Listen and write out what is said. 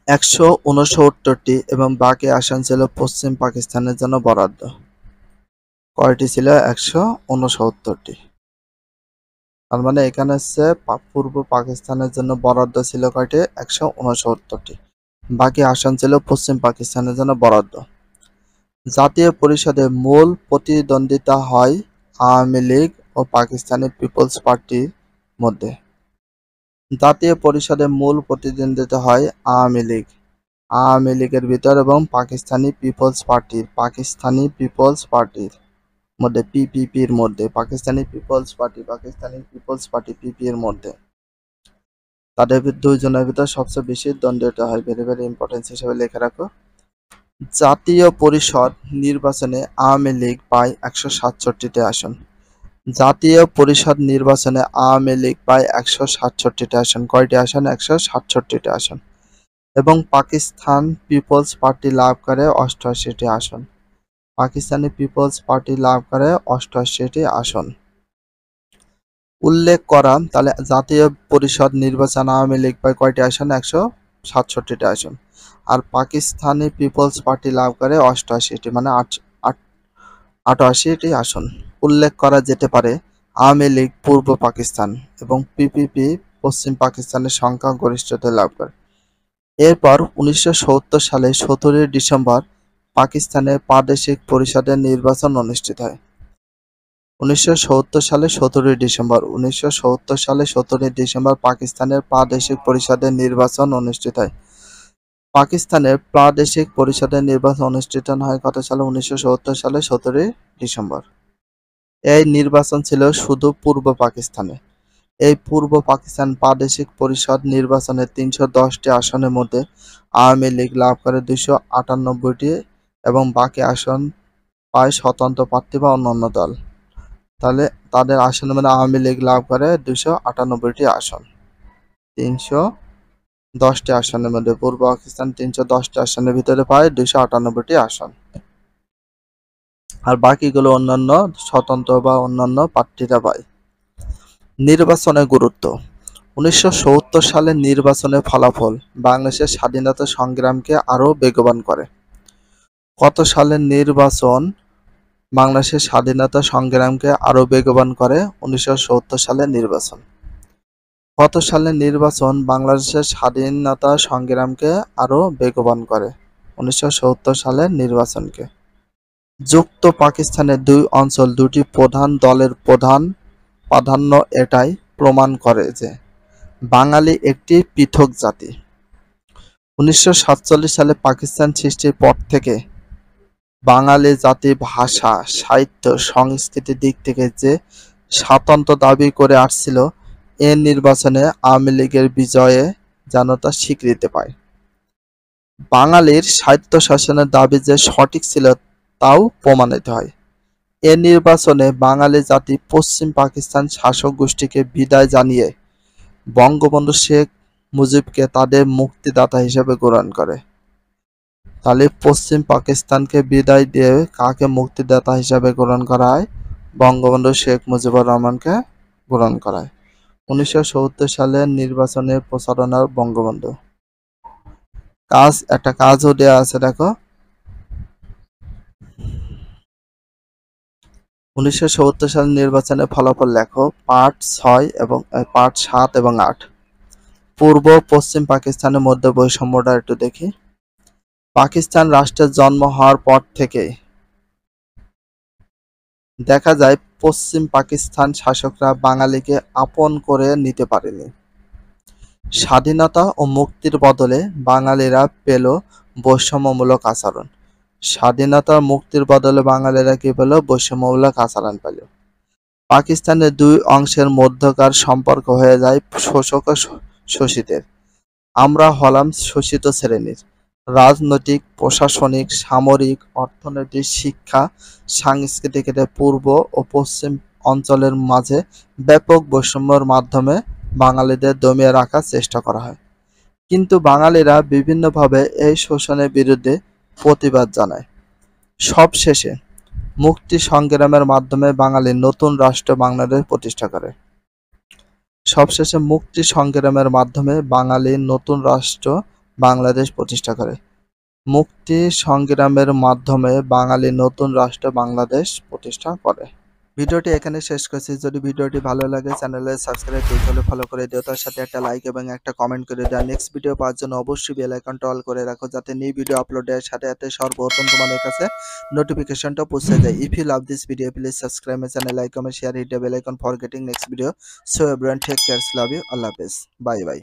169টি এবং বাকি আসন ছিল পশ্চিম পাকিস্তানের জন্য বরাদ্দ। কয়টি ছিল? 169টি। তার মানে এখানে হচ্ছে পূর্ব পাকিস্তানের জন্য বরাদ্দ ছিল কয়টি? 169টি। বাকি আসন ছিল পশ্চিম পাকিস্তানের জন্য বরাদ্দ। জাতীয় পরিষদে মূল প্রতিদ্বন্দ্বিতা হয় আওয়ামী লীগ ও পাকিস্তানি পিপলস পার্টির মধ্যে। জাতীয় পরিষদে মূল প্রতিদ্বন্দ্বিতা হয় আওয়ামী লীগের ভিতর এবং পাকিস্তানি পিপলস পার্টির মধ্যে, পিপিপির মধ্যে, পাকিস্তানি পিপলস পার্টি পিপি এর মধ্যে। তাদের দুইজনের ভিতর সবচেয়ে বেশি দ্বন্দ্বটা হয়। ভেরি ভেরি ইম্পর্টেন্স হিসেবে লিখে রাখো। জাতীয় পরিষদ নির্বাচনে আওয়ামী লীগ পায় 167টি আসন। জাতীয় পরিষদ নির্বাচনে আওয়ামী লীগ পায় 167টি আসন। কয়টি আসন? 167টি আসন। এবং পাকিস্তান পিপলস পার্টি লাভ করে 88টি আসন। পাকিস্তানি পিপলস পার্টি লাভ করে 88টি আসন। উল্লেখ করা তাহলে জাতীয় পরিষদ নির্বাচন আওয়ামী লীগ পায় কয়টি আসন? 167টি আসন। আর পাকিস্তানি পিপলস পার্টি লাভ করে 88টি, মানে 88টি আসন। উল্লেখ করা যেতে পারে আওয়ামী লীগ পূর্ব পাকিস্তান এবং পিপিপি পশ্চিম পাকিস্তানের সংখ্যাগরিষ্ঠতা লাভ করে। এরপর 1970 সালে 17 ডিসেম্বর পাকিস্তানের প্রাদেশিক পরিষদের নির্বাচন অনুষ্ঠিত হয়। 1970 সালে 17 ডিসেম্বর পাকিস্তানের প্রাদেশিক পরিষদের নির্বাচন অনুষ্ঠিত হয়। পাকিস্তানের প্রাদেশিক পরিষদের নির্বাচন অনুষ্ঠিত হয় কত সালে? 1970 সালে 17 ডিসেম্বর। এই নির্বাচন ছিল শুধু পূর্ব পাকিস্তানে। এই পূর্ব পাকিস্তান প্রাদেশিক পরিষদ নির্বাচনে 310টি আসনের মধ্যে আওয়ামী লীগ লাভ করে 298টি এবং বাকি আসন পায় স্বতন্ত্র প্রার্থী বা অন্যান্য দল। তাহলে তাদের আসনের মধ্যে আওয়ামী লীগ লাভ করে 298টি আসন। 310টি আসনের মধ্যে পূর্ব পাকিস্তান 310টি আসনের ভিতরে পায় 298টি আসন। আর বাকিগুলো অন্যান্য স্বতন্ত্র বা অন্যান্য প্রার্থীরা পায়। নির্বাচনের গুরুত্ব। 1970 সালের নির্বাচনের ফলাফল বাংলাদেশের স্বাধীনতা সংগ্রামকে আরও বেগবান করে। কত সালের নির্বাচন বাংলাদেশের স্বাধীনতা সংগ্রামকে আরও বেগবান করে? 1970 সালের নির্বাচন। কত সালের নির্বাচন বাংলাদেশের স্বাধীনতা সংগ্রামকে আরও বেগবান করে? 1970 সালের নির্বাচনকে। যুক্ত পাকিস্তানের দুই অঞ্চল দুটি প্রধান দলের প্রাধান্য এটাই প্রমাণ করে যে বাঙালি একটি পৃথক জাতি। 1947 সালে পাকিস্তান সৃষ্টির পর থেকে বাঙালি জাতি ভাষা, সাহিত্য, সংস্কৃতির দিক থেকে যে স্বাতন্ত্র্য দাবি করে আসছিল, এ নির্বাচনে আওয়ামী লীগের বিজয়ে যেন তা স্বীকৃতি পায়। বাঙালির স্বায়ত্তশাসনের দাবি যে সঠিক ছিল তাও প্রমাণিত হয়। এ নির্বাচনে বাঙালি জাতি পশ্চিম পাকিস্তান শাসক গোষ্ঠীকে বিদায় জানিয়ে বঙ্গবন্ধু শেখ মুজিবকে তাদের মুক্তিদাতা হিসেবে গ্রহণ করে। তাহলে পশ্চিম পাকিস্তানকে বিদায় দিয়ে কাকে মুক্তিদাতা হিসেবে গ্রহণ করা হয়? বঙ্গবন্ধু শেখ মুজিবুর রহমানকে গ্রহণ করা হয়। 1970 সালের নির্বাচনের প্রচারণার বঙ্গবন্ধু। একটা কাজও দেওয়া আছে, দেখো। 1970 সালের নির্বাচনের ফলাফল লেখো। পার্ট 7 এবং 8। পূর্ব পশ্চিম পাকিস্তানের মধ্যে বৈষম্যটা একটু দেখি। পাকিস্তান রাষ্ট্রের জন্ম হওয়ার পর থেকে দেখা যায় পশ্চিম পাকিস্তান শাসকরা বাঙালিকে আপন করে নিতে পারেনি। স্বাধীনতা ও মুক্তির বদলে বাঙালিরা পেল বৈষম্যমূলক আচরণ। স্বাধীনতা মুক্তির বদলে বাঙালিরা কি পেল? বৈষম্যমূলক আচরণ পেল। পাকিস্তানের দুই অংশের মধ্যকার সম্পর্ক হয়ে যায় শোষক ও শোষিতের। আমরা হলাম শোষিত শ্রেণীর। রাজনৈতিক, প্রশাসনিক, সামরিক, অর্থনৈতিক, শিক্ষা, সাংস্কৃতিক পূর্ব ও পশ্চিম অঞ্চলের মাঝে ব্যাপক বৈষম্যের মাধ্যমে বাঙালিদের দমিয়ে রাখার চেষ্টা করা হয়। কিন্তু বাঙালিরা বিভিন্নভাবে এই শোষণের বিরুদ্ধে প্রতিবাদ জানায়। সবশেষে মুক্তি সংগ্রামের মাধ্যমে বাঙালি নতুন রাষ্ট্র বাংলাদেশ প্রতিষ্ঠা করে। সবশেষে মুক্তি সংগ্রামের মাধ্যমে বাঙালি নতুন রাষ্ট্র বাংলাদেশ প্রতিষ্ঠা করে। মুক্তি সংগ্রামের মাধ্যমে বাঙালি নতুন রাষ্ট্র বাংলাদেশ প্রতিষ্ঠা করে। ভিডিওটি এখানে শেষ করছি। যদি ভিডিওটি ভালো লাগে চ্যানেলে সাবস্ক্রাইব পেজ হলে ফলো করে দিও, তার সাথে একটা লাইক এবং একটা কমেন্ট করে দাও। নেক্সট ভিডিও পাওয়ার জন্য অবশ্যই বেল আইকনটা অল করে রাখো, যাতে নিউ ভিডিও আপলোডের সাথে সাথে সর্বপ্রথম তোমাদের কাছে নোটিফিকেশনটা পৌঁছে যায়। If you love this video please subscribe my channel, like, comment, share, hit the bell icon for getting next video. So everyone take care, love you, আল্লাহ হাফেজ, বাই বাই।